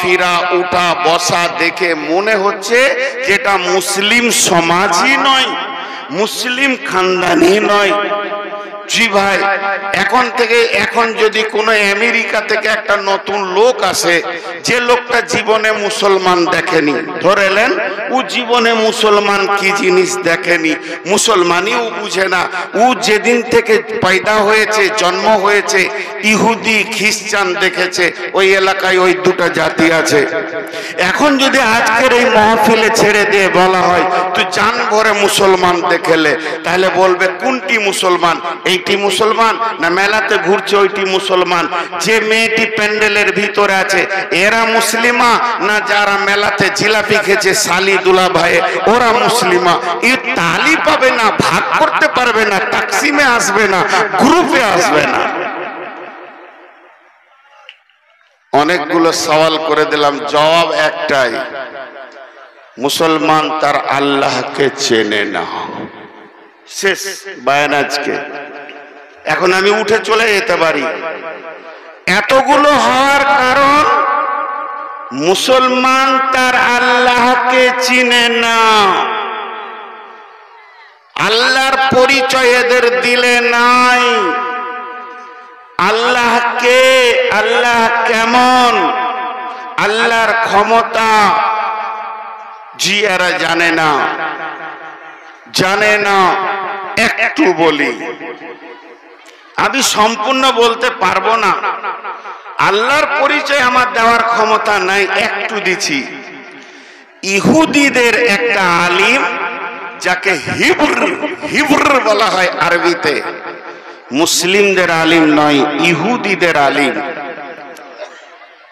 ফিরা উঠা বসা দেখে মনে হচ্ছে যেটা মুসলিম সমাজই নয়, মুসলিম খানদানি নয়। জি ভাই, এখন যদি কোনো আমেরিকা থেকে একটা নতুন লোক আসে, যে লোকটা জীবনে মুসলমান দেখেনি, ধরেলেন ও জীবনে মুসলমান কি জিনিস দেখেনি, মুসলমানিও বুঝে না, ও যেদিন থেকে পয়দা হয়েছে, জন্ম হয়েছে, ইহুদি খ্রিস্টান দেখেছে। ওই এলাকায় ওই দুটো জাতি আছে। এখন যদি আজকের এই মাহফিলে ছেড়ে দিয়ে বলা হয় তুই জান ভরে মুসলমান দেখেলে, তাহলে বলবে কোনটি মুসলমান? এইটি মুসলমান না মেলাতে ঘুরছে ওইটি মুসলমান? যে মেয়েটি প্যান্ডেলের ভিতরে আছে এরা মুসলিমা, না যারা মেলাতে জিলাপি খেয়েছে শালি দুলা ভাই ওরা মুসলিমা? এ তালি পাবে না, ভাগ করতে পারবে না, তাকসিমে আসবে না, গ্রুপে আসবে না। অনেকগুলো সওয়াল করে দিলাম, জবাব একটাই, মুসলমান তার আল্লাহকে চেনে না। শেষ বায়ান আজকে। এখন আমি উঠে চলে যেতে পারি। এতগুলো হওয়ার কারণ মুসলমান তার আল্লাহকে চিনে না, আল্লাহর পরিচয় এদের দিলে নাই। আল্লাহকে, আল্লাহ কেমন, আল্লাহর ক্ষমতা জি এরা জানে না, জানে না। একটু বলি, আমি সম্পূর্ণ বলতে পারবো না, আল্লাহর পরিচয় আমার দেওয়ার ক্ষমতা নাই, একটু দিছি। ইহুদিদের একটা আলিম যাকে হিব্র বলা হয় আরবিতে, মুসলিমদের আলিম নয়, ইহুদিদের আলিম।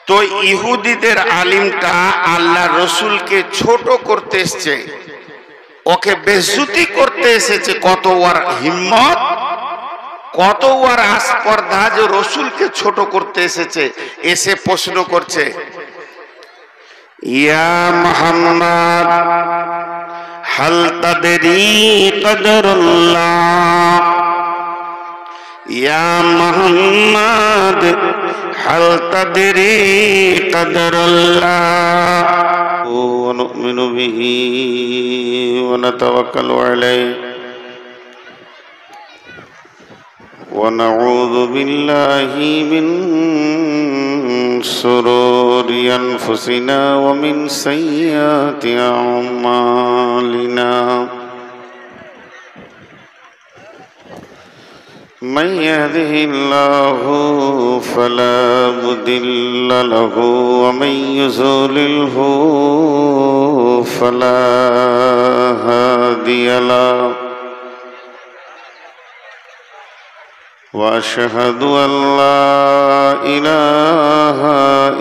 তো ইহুদিদের আলিমটা আল্লাহ রসুলকে ছোট করতে এসছে, ওকে বেজ্জতি করতে এসেছে। কত ওর হিম্মত, কত ওর আস্পর্ধা যে রসুলকে ছোট করতে এসেছে। এসে প্রশ্ন করছে, ইয়া মুহাম্মদ হাল তাদরি কদরুল্লাহ, ইয়া মুহাম্মদ হাল তাদরি কদরুল্লাহ ওয়া নু'মিনু বিহি ওয়া নাতাওয়াক্কালু আলাইহি ওয়া নাউযু বিল্লাহি মিন শুরুরি আনফুসিনা ওয়া মিন সাইয়্যাতি আ'মালিনা। من يهده الله فلا مضل له ومن يضلله فلا هادي له وأشهد أن لا إله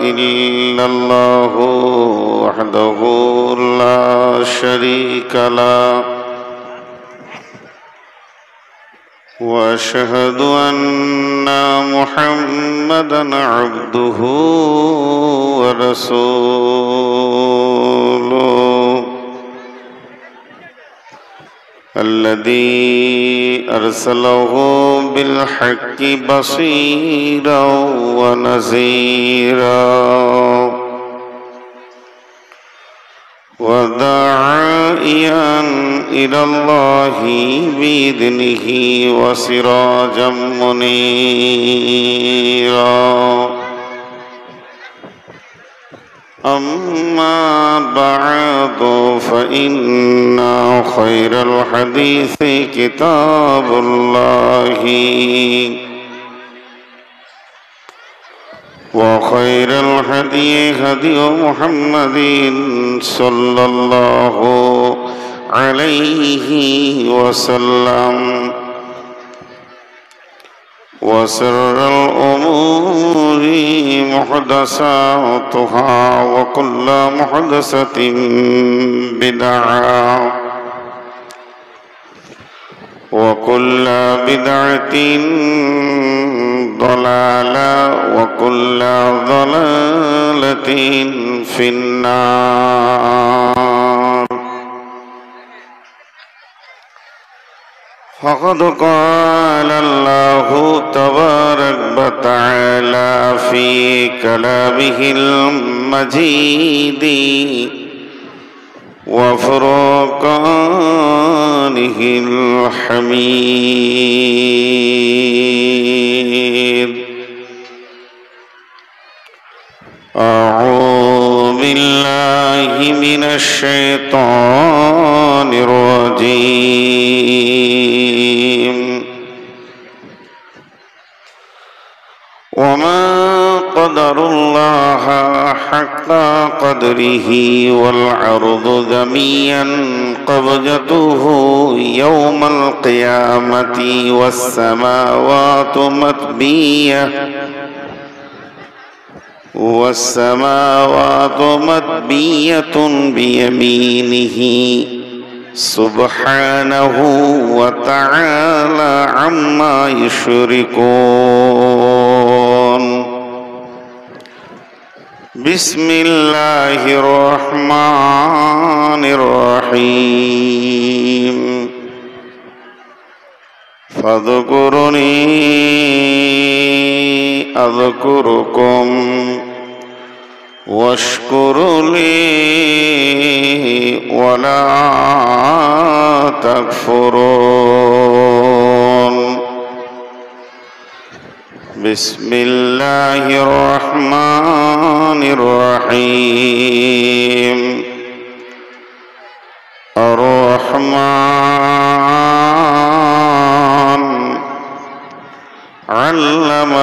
إلا الله وحده لا شريك له وأشهد أن محمدًا عبده ورسوله الذي أرسله بالحق بصيرًا ونذيرًا وداعيًا إلى الله بإذنه وسراجا منيرا. أما بعد فإن خير الحديث كتاب الله وخير الهدي هدي محمد صلى الله عليه وسلم وشر الأمور محدثاتها وكل محدثة بدعة وكل بدعة ضلالة وكل ضلالة في النار. فقد قال الله تبارك وتعالى في كلامه المجيد وفرقانه الحميد أعوذ بالله من الشيطان الرجيم وما قدر الله حق قدره والأرض جميعا قبضته يوم القيامة والسماوات مطوية بيمينه سبحانه وتعالى عما يشركون بسم الله الرحمن الرحيم فاذكروني أذكركم واشكروا لي ولا تكفرون بسم الله الرحمن الرحيم الرحمن علم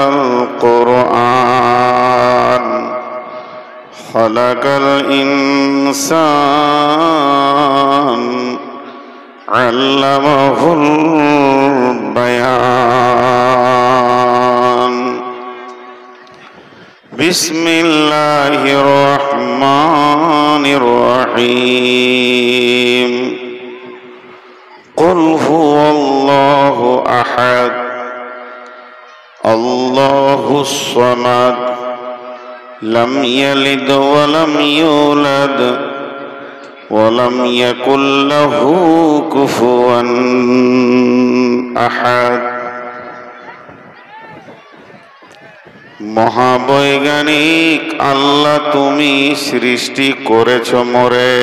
القرآن خلق الإنسان علمه البيان بسم الله الرحمن الرحيم قل هو الله أحد الله الصمد لم يلد ولم يولد ولم يكن له كفوا أحد মহাবৈজ্ঞানিক আল্লাহ তুমি সৃষ্টি করেছ মোরে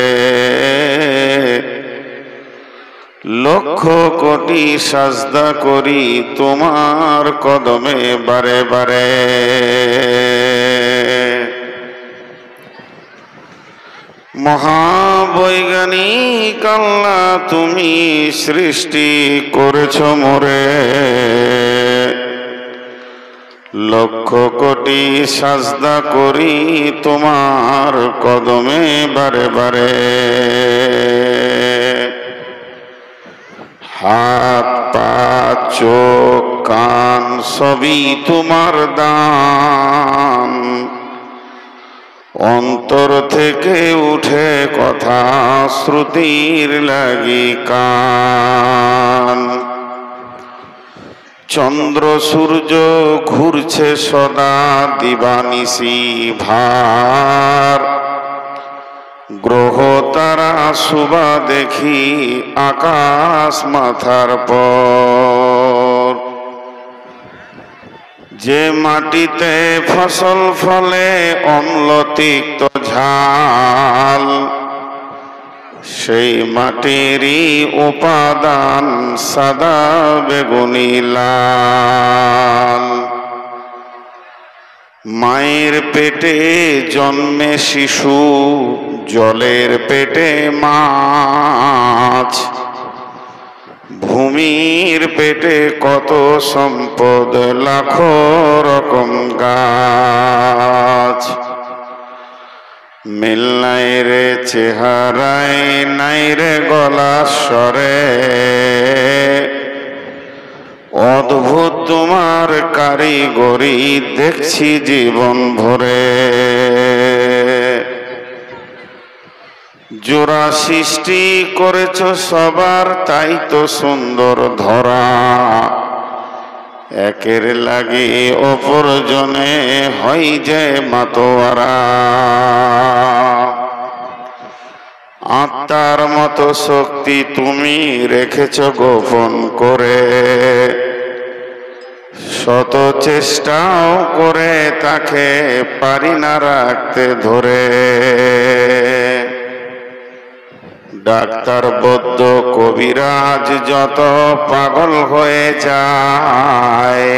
লক্ষ কোটি সাজদা করি তোমার কদমে বারে বারে মহাবৈজ্ঞানিক আল্লাহ তুমি সৃষ্টি করেছ মোরে লক্ষ কোটি সাজদা করি তোমার কদমে বারে বারে হাত পা চোখ কান সবই তোমার দান অন্তর থেকে উঠে কথা শ্রুতির লাগি কান চন্দ্র সূর্য ঘুরছে সদা দিবানিশি ভার গ্রহ তারা শুভা দেখি আকাশ মাথার পর যে মাটিতে ফসল ফলে অম্ল তিক্ত ঝাল সেই মাটিরই উপাদান সাদা বেগুনি লাল মায়ের পেটে জন্মে শিশু জলের পেটে মাছ ভূমির পেটে কত সম্পদ লাখো রকম গাছ মিল নাই রে চেহারায় নাই রে গলা স্বরে অদ্ভুত তোমার কারিগরি দেখছি জীবন ভরে জোড়া সৃষ্টি করেছ সবার তাই তো সুন্দর ধরা একের লাগে অপরজনে হয় যে মাতোয়ারা আত্মার মতো শক্তি তুমি রেখেছ গোপন করে শত চেষ্টাও করে তাকে পারি না রাখতে ধরে। ডাক্তার বৈদ্য কবিরাজ যত পাগল হয়ে যায়,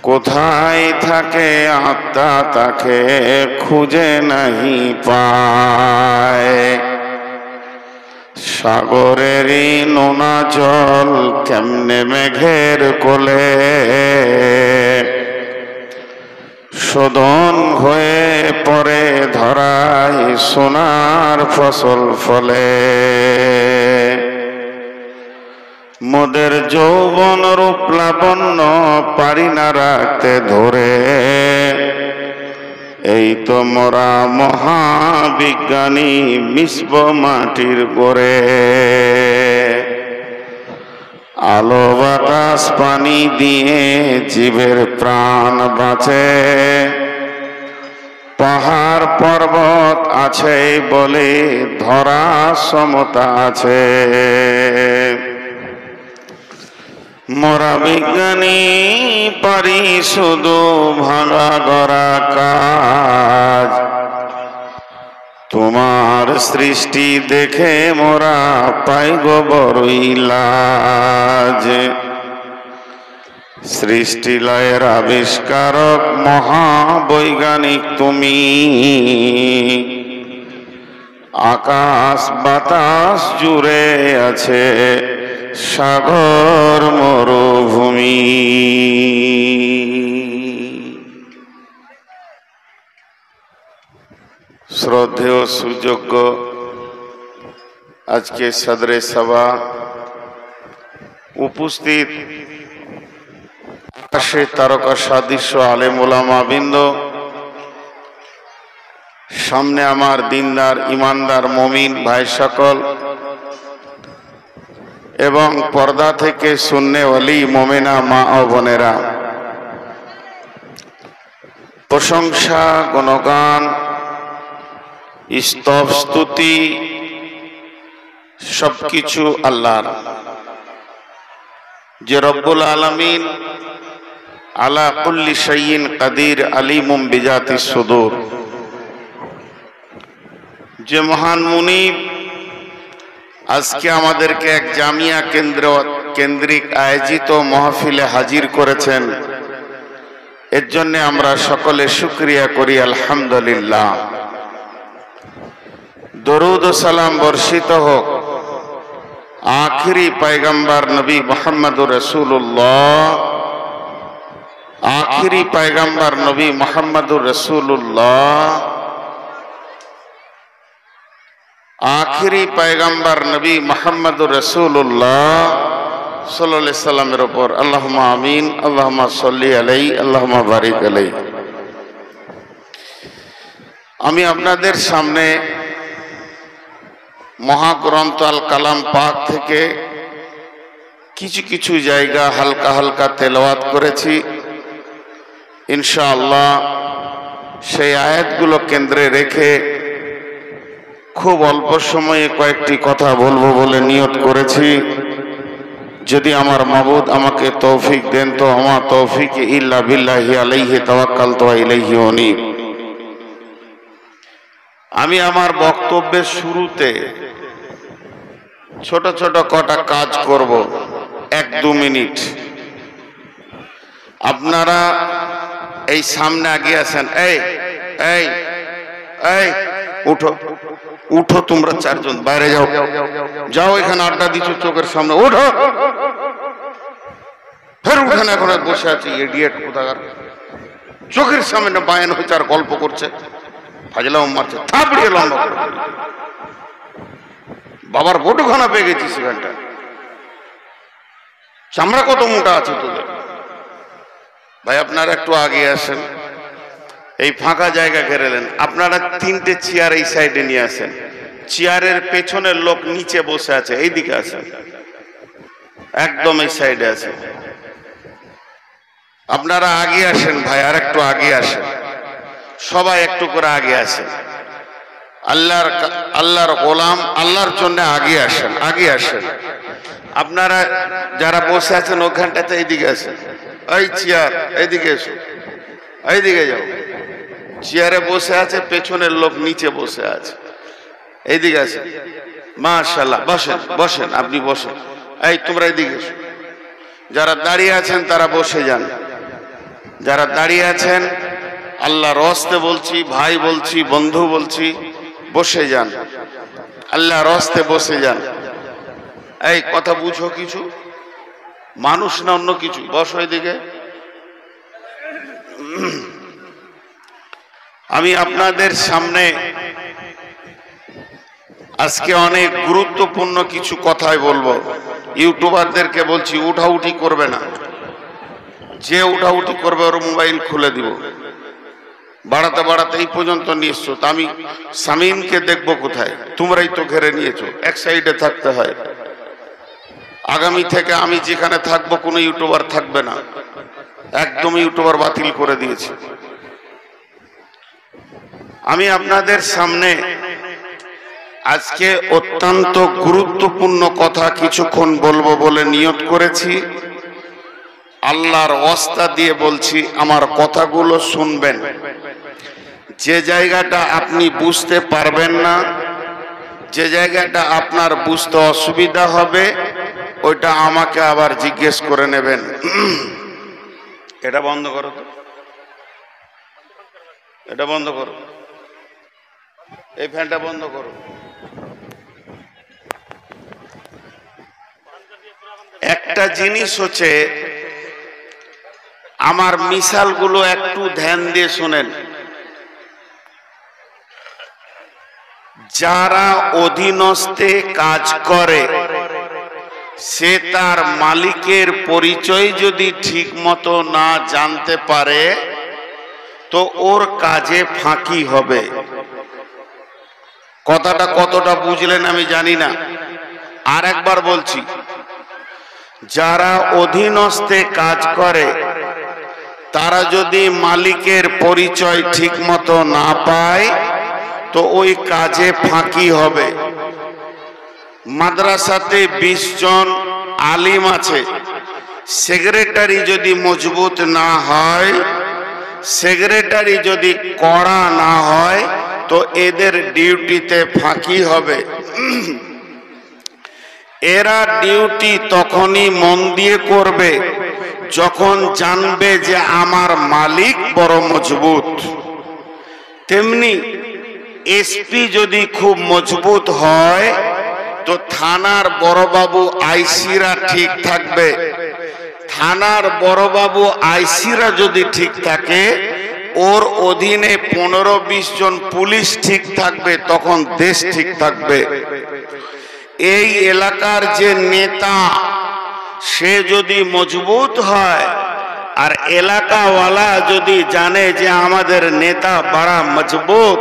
কোথায় থাকে আত্মা তাকে খুঁজে নাহি পায়। সাগরেরই নোনা জল কেমনে মেঘের কোলে শোধন হয়ে পড়ে ধরায় সোনার ফসল ফলে। মোদের যৌবন রূপ লাবণ্য পারি না রাখতে ধরে। এই তো মোরা মহাবিজ্ঞানী মিশব মাটির গোরে। আলো বাতাস পানি দিয়ে জীবের প্রাণ বাঁচে, পাহাড় পর্বত আছে বলে ধরা সমতা আছে। মোরা বিজ্ঞানী পারি শুধু ভাঙা গড়া কাজ। তোমার সৃষ্টি দেখে মোরা পাই গো বড়ই লাজ। সৃষ্টি লয়ের আবিষ্কারক মহাবৈজ্ঞানিক তুমি। আকাশ বাতাস জুড়ে আছে সাগর মরুভূমি। শ্রদ্ধেয় সুযোগ্য আজকে সদরে সভা উপস্থিত আকাশে তারকা সাদৃশ্য আলেম ওলামা বৃন্দ, সামনে আমার দিনদার ইমানদার মুমিন ভাই সকল এবং পর্দা থেকে সুন্নে ওয়ালি মুমিনা মা ও বোনেরা, প্রশংসা গুণগান স্তব স্তুতি সবকিছু আল্লাহর, যে রব্বুল আলামিন আলা কুল্লি শাইইন কাদির আলিমুম বিজাতিস সুদূর, যে মহান মুনিব আজকে আমাদেরকে এক জামিয়া কেন্দ্রিক আয়োজিত মাহফিলে হাজির করেছেন। এর জন্য আমরা সকলে শুকরিয়া করি আলহামদুলিল্লাহ। দরুদ ও সালাম বর্ষিত হোক আখিরি পয়গম্বর নবী মুহাম্মদুর রাসূলুল্লাহ, আখিরি পয়গম্বর নবী মুহাম্মদুর রাসূলুল্লাহ, আখিরি পয়গম্বর নবী মুহাম্মদুর রাসূলুল্লাহ সাল্লাল্লাহু আলাইহি সাল্লামের উপর। আল্লাহুম্মা আমিন, আল্লাহুম্মা সাল্লি আলাইহি, আল্লাহুম্মা বারিক আলাইহি। আমি আপনাদের সামনে মহাগ্রন্থ আল কালাম পাক থেকে কিছু কিছু জায়গা হালকা হালকা তেলাওয়াত করেছি। ইনশাআল্লাহ সেই আয়াতগুলো কেন্দ্রে রেখে খুব অল্প সময়ে কয়েকটি কথা বলবো বলে নিয়ত করেছি। যদি আমার মাবুদ আমাকে তৌফিক দেন তো আমার তৌফিক ইল্লা বিল্লাহি আলাইহি তাওয়াক্কালতু ওয়া ইলাইহি উনীব। আমি আমার বক্তব্যের শুরুতে ছোট ছোট কটা কাজ করব, 1-2 মিনিট। আপনারা এই সামনে আগিয়ে আসেন। এই এই এই উঠো উঠো, তোমরা চারজন বাইরে যাও, যাও এখানে আড্ডা দিচ্ছ চোখের সামনে, উঠো। ফের উঠেন, এখন বসে আছি ইডিয়েট কোথাকার, চোখের সামনে বায়ান হচ্ছে আর গল্প করছে, ফাজলাম মারছে, থাপড়িয়ে লম্বা করে বাবার বটুখানা পেয়ে গেছি সেখানটা। চামড়া কত মোটা আছে তোদের ভাই। আপনারা একটু আগে আসেন, এই ফাঁকা জায়গা ঘেরেলেন। আপনারা 3টে চেয়ার এই সাইডে নিয়ে আসেন। চেয়ারের পেছনের লোক নিচে বসে আছে, এই দিকে আসেন, একদম এই সাইডে আসেন। আপনারা আগে আসেন ভাই, আর একটু আগে আসেন, সবাই একটু করে আগে আসেন। আল্লাহর গোলাম, আল্লাহর জন্য আগে আসেন, আগে আসেন। আপনারা যারা বসে আছেন ওখানটাতে এইদিকে আসেন, এই চেয়ার এইদিকে এসো, এইদিকে যাও। চেয়ারে বসে আছে, পেছনের লোক নিচে বসে আছে, এইদিকে আসেন। মাশাআল্লাহ, বসেন বসেন, আপনি বসেন। এই তোমরা এইদিকে এসো। যারা দাঁড়িয়ে আছেন তারা বসে যান। যারা দাঁড়িয়ে আছেন আল্লাহর রাস্তে বলছি, ভাই বলছি, বন্ধু বলছি, বসে যান। আল্লাহর রাস্তে বসে যান। এই কথা বুঝো, কিছু মানুষ না অন্য কিছু। বসো এদিকে। আমি আপনাদের সামনে আজকে অনেক গুরুত্বপূর্ণ কিছু কথাই বলবো। ইউটিউবারদেরকে বলছি উঠাউঠি করবে না, যে উঠাউঠি করবে ওর মোবাইল খুলে দিব। বাড়াতে বাড়াতে এই পর্যন্ত নিয়ে এসছো, তা আমি সামিনকে দেখবো কোথায়? তোমরাই তো ঘেরে নিয়েছো, এক সাইডে থাকতে হয়। আগামী থেকে আমি যেখানে থাকবো কোনো ইউটিউবার থাকবে না, একদম ইউটিউবার বাতিল করে দিয়েছি। আমি আপনাদের সামনে আজকে অত্যন্ত গুরুত্বপূর্ণ কথা কিছুক্ষণ বলবো বলে নিয়ত করেছি। আল্লাহর ওয়াস্তা দিয়ে বলছি, আমার কথাগুলো শুনবেন। যে জায়গাটা আপনি বুঝতে পারবেন না, যে জায়গাটা আপনার বুঝতে অসুবিধা হবে, ওইটা আমাকে আবার জিজ্ঞেস করে নেবেন। এটা বন্ধ করো তো, এটা বন্ধ করো, এই ফ্যানটা বন্ধ করো। একটা জিনিস হচ্ছে, আমার মিসালগুলো একটু ধ্যান দিয়ে শোনেন। যারা অধীনস্থে কাজ করে সে তার মালিকের পরিচয় যদি ঠিক মতো না জানতে পারে তো ওর কাজে ফাঁকি হবে। কথাটা কতটা বুঝলেন আমি জানি না, আর একবার বলছি। যারা অধীনস্থে কাজ করে তারা যদি মালিকের পরিচয় ঠিক মতো না পায় তো ওই কাজে ফাঁকি হবে। মাদ্রাসাতে 20 জন আলিম আছে, সেক্রেটারি যদি মজবুত না হয়, সেক্রেটারি যদি কড়া না হয় তো এদের ডিউটিতে ফাঁকি হবে। এরা ডিউটি তখনই মন দিয়ে করবে যখন জানবে যে আমার মালিক বড় মজবুত। তেমনি এসপি যদি খুব মজবুত হয় তো থানার বড়বাবু আইসিরা ঠিক থাকবে। থানার বড়বাবু আইসিরা যদি ঠিক থাকে, ওর অধীনে 15-20 জন পুলিশ ঠিক থাকবে, তখন দেশ ঠিক থাকবে। এই এলাকার যে নেতা সে যদি মজবুত হয় আর এলাকাওয়ালা যদি জানে যে আমাদের নেতা বড় মজবুত,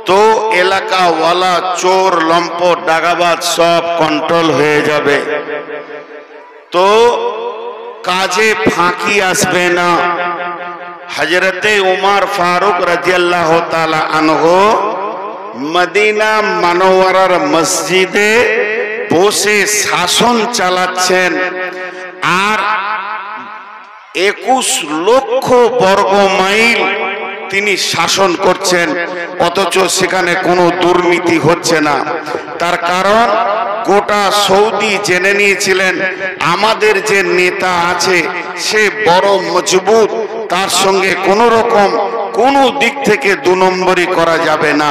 তো এলাকাওয়ালা চোর লম্পট ডাকাবাজ সব কন্ট্রোল হয়ে যাবে, তো কাজে ফাঁকি আসবে না। হযরতে উমর ফারুক রাদিয়াল্লাহু তাআলা আনহু মদিনা মুনাওয়ারার মসজিদে বসে শাসন চালাচ্ছেন, আর 21 লক্ষ বর্গ মাইল তিনি শাসন করছেন, অথচ সেখানে কোনো দুর্নীতি হচ্ছে না। তার কারণ গোটা সৌদি জেনে নিয়েছিলেন আমাদের যে নেতা আছে সে বড় মজবুত, তার সঙ্গে কোনো রকম কোনো দিক থেকে 2 নম্বরই করা যাবে না।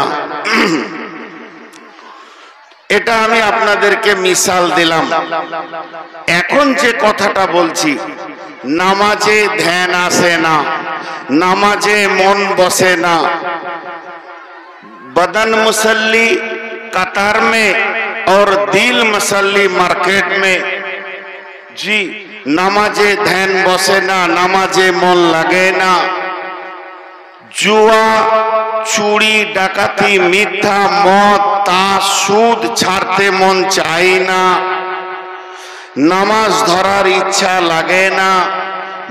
এটা আমি আপনাদেরকে মিসাল দিলাম। এখন যে কথাটা বলছি, নামাজে ধ্যান আসে না, নামাজে মন বসে না। बदन मुसल्ली कतार में और दिल मुसल्ली मार्केट में। जी, नामाजे ध्यान बसे ना, नामाजे मन लगे ना। जुआ चूड़ी डाकाती मिथ्या मद ताश सूद छाड़ते मन चाय ना। नामाज धरार इच्छा लागे ना,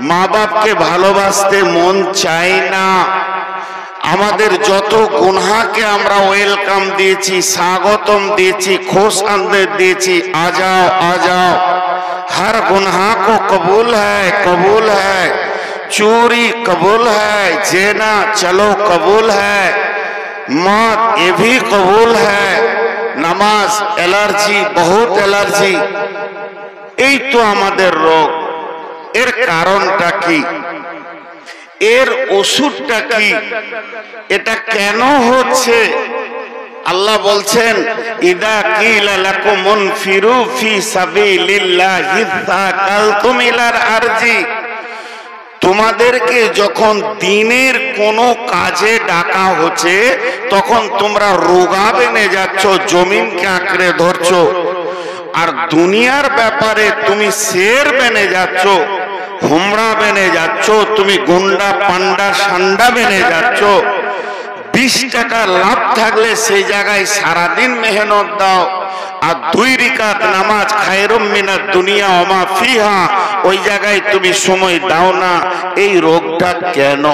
माँ बाप के भालोबासते मन चाय ना। আমাদের যত গুনাহকে আমরা ওয়েলকাম দিয়েছি, স্বাগতম দিয়েছি, খোশ আমদেদ দিয়েছি, আজাও আজাও, हर गुनाह को कबूल है, चोरी कबूल है, जेना चलो कबूल है, मौत ये भी कबूल है, नमाज एलर्जी, बहुत एलर्जी। এই তো আমাদের রোগ। এর কারণটা কি? এর ওষুধটা কি? এটা কেন হচ্ছে? আল্লাহ বলছেন, ইদা কিলা লাকুম মুনফিরু ফি সাবিলিল্লাহি সাকালতুম ইলাল আরজি, তোমাদেরকে যখন দিনের কোনো কাজে ডাকা হচ্ছে তখন তোমরা রোগা বেনে যাচ্ছ, জমিনকে আঁকড়ে ধরছো। আর দুনিয়ার ব্যাপারে তুমি শের বেনে যাচ্ছ, হুমড়া বেনে যাচ্ছ, তুমি গুন্ডা পান্ডা সান্ডা বেনে যাচ্ছ। 20 টাকা লাভ থাকলে সেই জায়গায় সারাদিন মেহনত দাও, আর 2 রাকাত নামাজ খায়রুম মিনাদ দুনিয়া ওয়া মা ফিহা, ওই জায়গায় তুমি সময় দাও না। এই রোগটা কেন?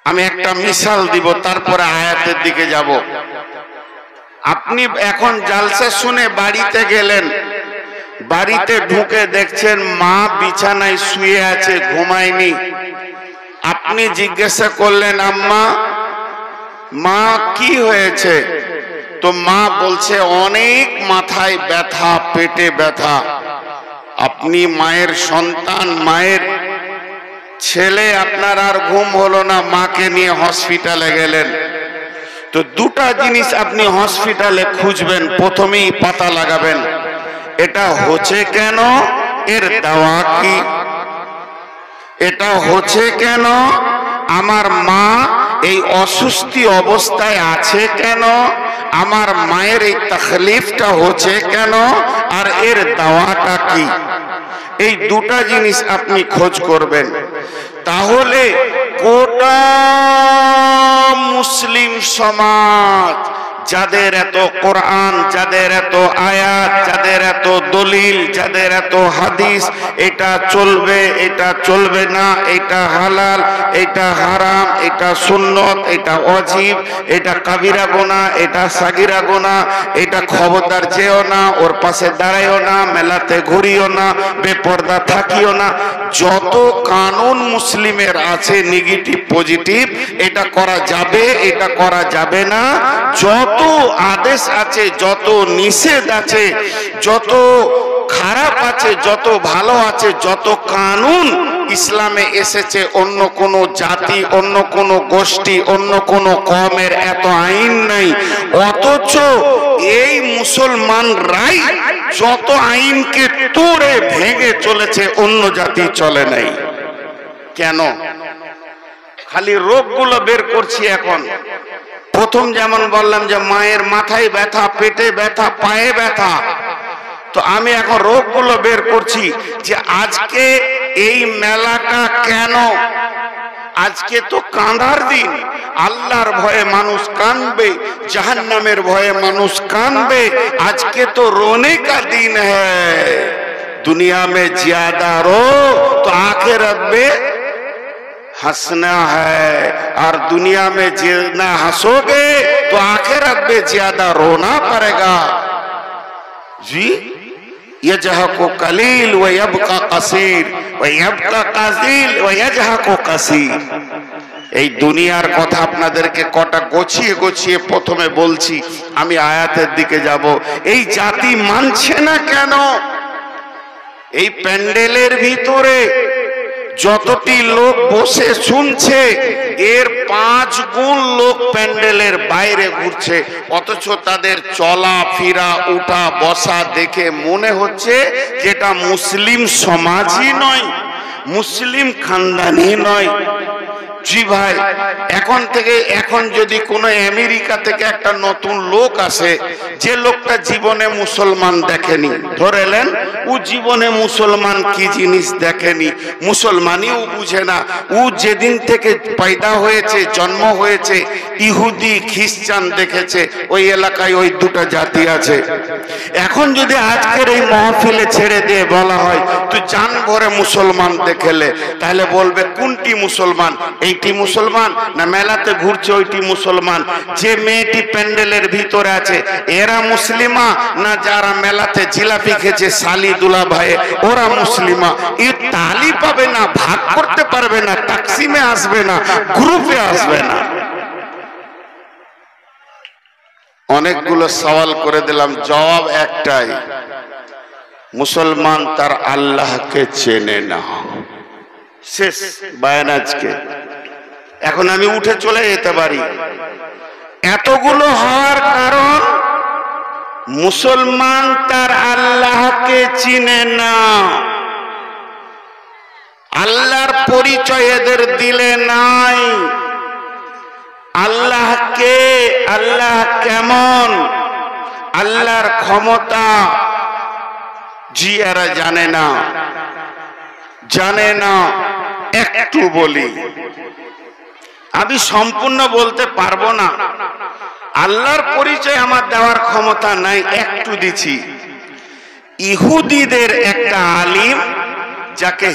আমি একটা মিসাল দিব, তারপরে আয়াতের দিকে যাব। আপনি এখন জালসা শুনে বাড়িতে গেলেন, বাড়িতে ঢুকে দেখছেন মা বিছানায় শুয়ে আছে, ঘুমায়নি। আপনি জিজ্ঞাসা করলেন, আম্মা মা কি হয়েছে? তো মা বলছে অনেক মাথায় ব্যথা, পেটে ব্যথা। আপনি মায়ের সন্তান, মায়ের ছেলে, আপনার আর ঘুম হলো না, মাকে নিয়ে হসপিটালে গেলেন। তো দুটা জিনিস আপনি হসপিটালে খুঁজবেন, প্রথমেই পাতা লাগাবেন, এটা হচ্ছে কেন, এর দাওয়া কি? এটা হচ্ছে কেন, আমার মা এই অসুস্থি অবস্থায় আছে কেন, আমার মায়ের এই তাকলিফটা হচ্ছে কেন, আর এর দাওয়াটা কি? এই দুটা জিনিস আপনি খোঁজ করবেন। তাহলে গোটা মুসলিম সমাজ, যাদের এত কোরআন, যাদের এত আয়াত, যাদের এত দলিল, যাদের এত হাদিস, এটা চলবে, এটা চলবে না, এটা হালাল, এটা হারাম, এটা সুন্নত, এটা ওয়াজিব, এটা কাবিরা গুনাহ, এটা সাগিরা গুনাহ, এটা খবরদার যেও না, ওর পাশে দাঁড়াইও না, মেলাতে ঘুরিও না, বেপরদা থাকিও না, যত কানুন মুসলিমের আছে নেগেটিভ পজিটিভ, এটা করা যাবে, এটা করা যাবে না, যত আদেশ আছে, যত নিষেধ আছে, যত খারাপ আছে, যত ভালো আছে, যত কানুন ইসলামে এসেছে, অন্য কোন জাতি, অন্য কোন গোষ্ঠী, অন্য কোন কওমের এত আইন নাই। অথচ এই মুসলমানরাই যত আইনকে তোড়ে ভেঙে চলেছে, অন্য জাতি চলে নাই। কেন? খালি রোগগুলো বের করছি এখন। প্রথম যেমন বললাম যে মায়ের মাথায় ব্যথা, পেটে ব্যথা, পায়ে ব্যথা, তো আমি এখন রোগগুলো বের করছি যে আজকে এই মেলাটা কেন। আজকে তো কাঁদার দিন, আল্লাহর ভয়ে মানুষ কাঁদবে, জাহান্নামের ভয়ে মানুষ কাঁদবে। আজকে তো रोने का दिन है, दुनिया में ज्यादा रो तो आखिरत में हंसना है, और दुनिया में जितना हंसोगे तो आखिरत में ज्यादा रोना पड़ेगा। जी, यजहकु कलील व यबका कसीर व यबका कसील व यजहकु कसीर। এই দুনিয়ার কথা আপনাদেরকে কটা গোছিয়ে গোছিয়ে প্রথমে বলছি, আমি আয়াতের দিকে যাব। এই জাতি মানছে না কেন? এই প্যান্ডেলের ভিতরে যতটি লোক বসে শুনছে, এর 5 গুণ লোক প্যান্ডেলের বাইরে ঘুরছে, অথচ তাদের চলা ফিরা, উঠা বসা দেখে মনে হচ্ছে যেটা মুসলিম সমাজই নয়, মুসলিম খানদানি নয়। জি ভাই, এখন যদি কোনো আমেরিকা থেকে একটা নতুন লোক আসে, যে লোকটা জীবনে মুসলমান দেখেনি, ধরেলেন ও জীবনে মুসলমান কি জিনিস দেখেনি, মুসলমানিও বুঝে না, ও যেদিন থেকে পয়দা হয়েছে, জন্ম হয়েছে, ইহুদি খ্রিস্টান দেখেছে। ওই এলাকায় ওই দুটো জাতি আছে। এখন যদি আজকের এই মাহফিলে ছেড়ে দিয়ে বলা হয় তুই জান ভরে মুসলমান দেখেলে, তাহলে বলবে কোনটি মুসলমান? এইটি মুসলমান না মেলাতে ঘুরছে ওইটি মুসলমান? যে মেয়েটি প্যান্ডেলের ভিতরে আছে এরা মুসলিমা, না যারা মেলাতে জিলাপি খেয়েছে শালি দুলা ভাই ওরা মুসলিমা? এ তালি পাবে না, ভাগ করতে পারবে না, তাকসিমে আসবে না, গ্রুপে আসবে না। অনেকগুলো সওয়াল করে দিলাম, জবাব একটাই, মুসলমান তার আল্লাহকে চেনে না। শেষ বায়ান আজকে। এখন আমি উঠে চলে যেতে পারি। এতগুলো হওয়ার কারণ মুসলমান তার আল্লাহকে চিনে না, আল্লাহর পরিচয় এদের দিলে নাই। আল্লাহকে, আল্লাহ কেমন, আল্লাহর ক্ষমতা জি এরা জানে না, জানে না। একটু বলি, আমি সম্পূর্ণ বলতে পারবো না, আল্লাহর পরিচয় আমার দেওয়ার ক্ষমতা নাই, একটু দিছি। ইহুদিদের একটা আলিম যাকে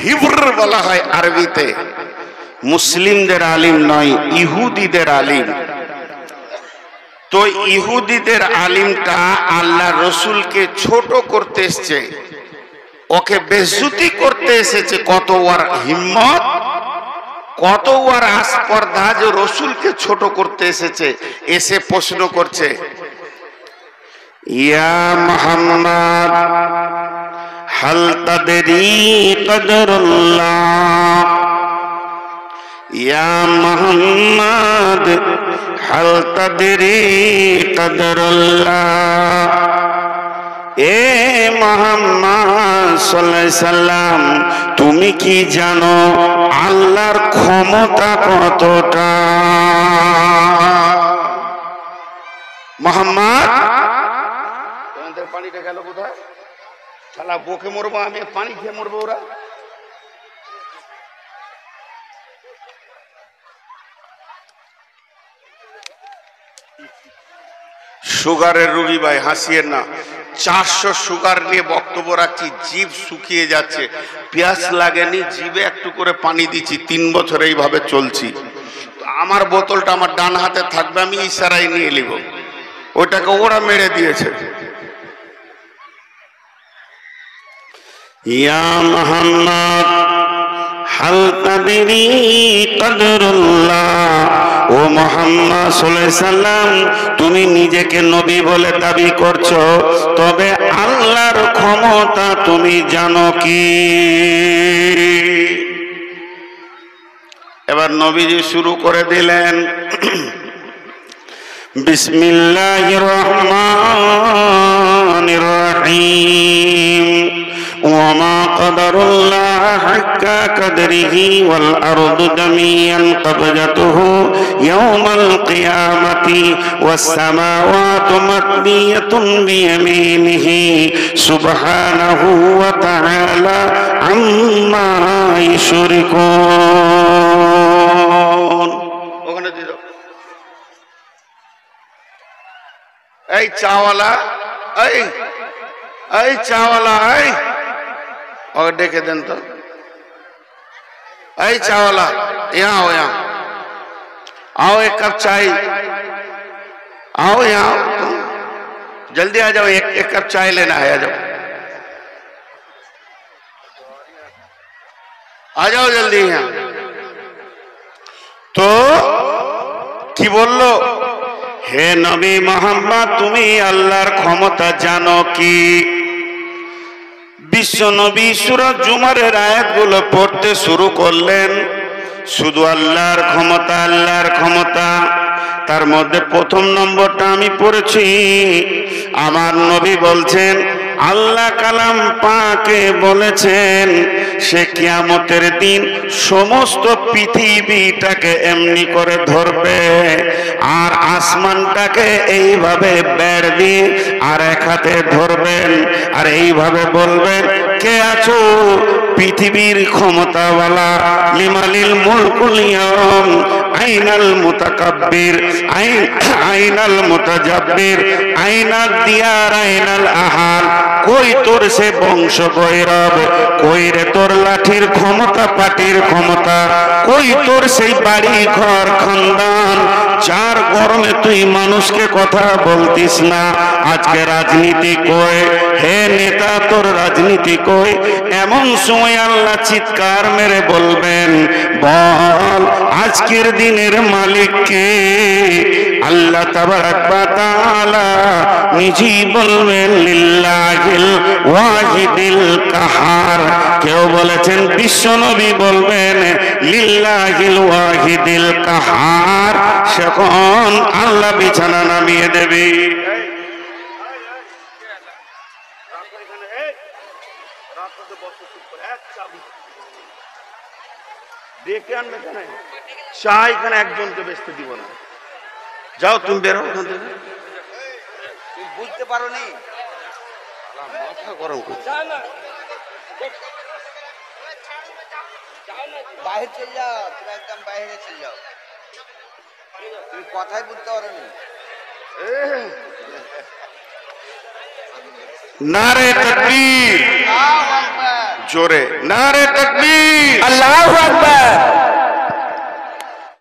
হিব্র বলা হয় আরবিতে, মুসলিমদের আলিম নয়, ইহুদিদের আলিম। তো ইহুদিদের আলিমটা আল্লাহ রসুলকে ছোট করতে এসছে, ওকে বেজ্জতি করতে এসেছে। কত ওর হিম্মত, কত ওর আস্পর্ধা যে রসুলকে ছোট করতে এসেছে। এসে প্রশ্ন করছে, ইয়া মুহাম্মদ হাল তাদরি কদরুল্লাহ, ইয়া মুহাম্মদ হাল তাদরি কদরুল্লাহ। এ মুহাম্মদ সাল্লাল্লাহু আলাইহি সাল্লাম, তুমি কি জানো আল্লাহর ক্ষমতা কতটা? মুহাম্মদ, তোমাদের পানিটা গেল কোথায়? শালা বকে মরবো আমি, পানি খেয়ে মরবো ওরা। সুগারের রোগী ভাই, হাসিয়েন না। 400 সুগার নিয়ে বক্তব্য রাখছি, জিভ শুকিয়ে যাচ্ছে, পেঁয়াজ লাগেনি, জিভে একটু করে পানি দিচ্ছি, 3 বছর এইভাবে চলছি। আমার বোতলটা আমার ডান হাতে থাকবে, আমি ইশারায় নিয়ে নিব, ওটাকে ওরা মেরে দিয়েছে। ইয়া মুহাম্মদ হাল তাদরি কদরুল্লাহ, ও মুহাম্মদ সাল্লাল্লাহু আলাইহি সাল্লাম, তুমি নিজেকে নবী বলে দাবি করছো, তবে আল্লাহর ক্ষমতা তুমি জানো কি? এবার নবীজি শুরু করে দিলেন, বিসমিল্লাহির রহমানির রহিম, وما قدر الله حق قدره والأرض جميعا قبضته يوم القيامة والسماوات مطوية بيمينه سبحانه وتعالى عما يشركون. এই চাওয়ালা, এই চাওয়ালা, और देखे दें तो ऐ चावला, यहाँ आओ, यहाँ आओ, एक कप चाय, आओ यहाँ, जल्दी आ जाओ, एक कप चाय लेना है, आ जाओ जल्दी यहाँ। तो কি বললো, হে নবী মুহাম্মদ, তুমি আল্লাহর ক্ষমতা জানো কি? বিশ্ব নবী সূরা জুমারের আয়াতগুলো পড়তে শুরু করলেন, শুধু আল্লাহর ক্ষমতা, আল্লাহর ক্ষমতা। তার মধ্যে প্রথম নম্বরটা আমি পড়েছি, আমার নবী বলছেন আল্লাহ কালাম পাকে বলেছেন সে কিয়ামতের দিন সমস্ত পৃথিবীটাকে এমনি করে ধরবে আর আসমানটাকে এইভাবে বেড় দিয়ে আর এক হাতে ধরবেন আর এইভাবে বলবেন, কে আছো পৃথিবীর ক্ষমতাওয়ালা, লিমালিল মুলকুল ইয়াউম, আইনাল মুতাকাব্বির, আইনাল মুতাজাব্বির, আইনাল দিয়ার, আইনাল আহাল। কই তোর সে বংশ গৈরব, কই রে তোর লাঠির ক্ষমতা, পাটির ক্ষমতা, কই তোর সেই বাড়ি ঘর খানদান যার গরমে তুই মানুষকে কথা বলতিস না। আজকে রাজনীতি কই, হে নেতা তোর রাজনীতি কই? এমন সময় আল্লাহ চিৎকার মেরে বলবেন, বল আজকের দিনের মালিক কে? আল্লাহ তাবারাক ওয়া তাআলা নিজেই বলবেন, লিল্লাহিল ওয়াহিদিল কাহার। কেউ বলেছেন বিশ্বনবী বলবেন লিল্লাহিল ওয়াহিদিল কাহার। সেখন আল্লাহ বিছানা নামিয়ে দেবে। ডেকে আনবে কেন? চা এখানে একজনকে বেচতে দিব না। যাও তুমি বেরো ওখান থেকে। বুঝতে পারো নি, মাথা গরম করছে। বাইরে চলে যাও, তুমি একদম বাইরে চলে যাও, তুমি কথাই বুঝতে পারো নি। নারে তাকবীর, আল্লাহু আকবার, জোরে নারে তাকবীর, আল্লাহু আকবার।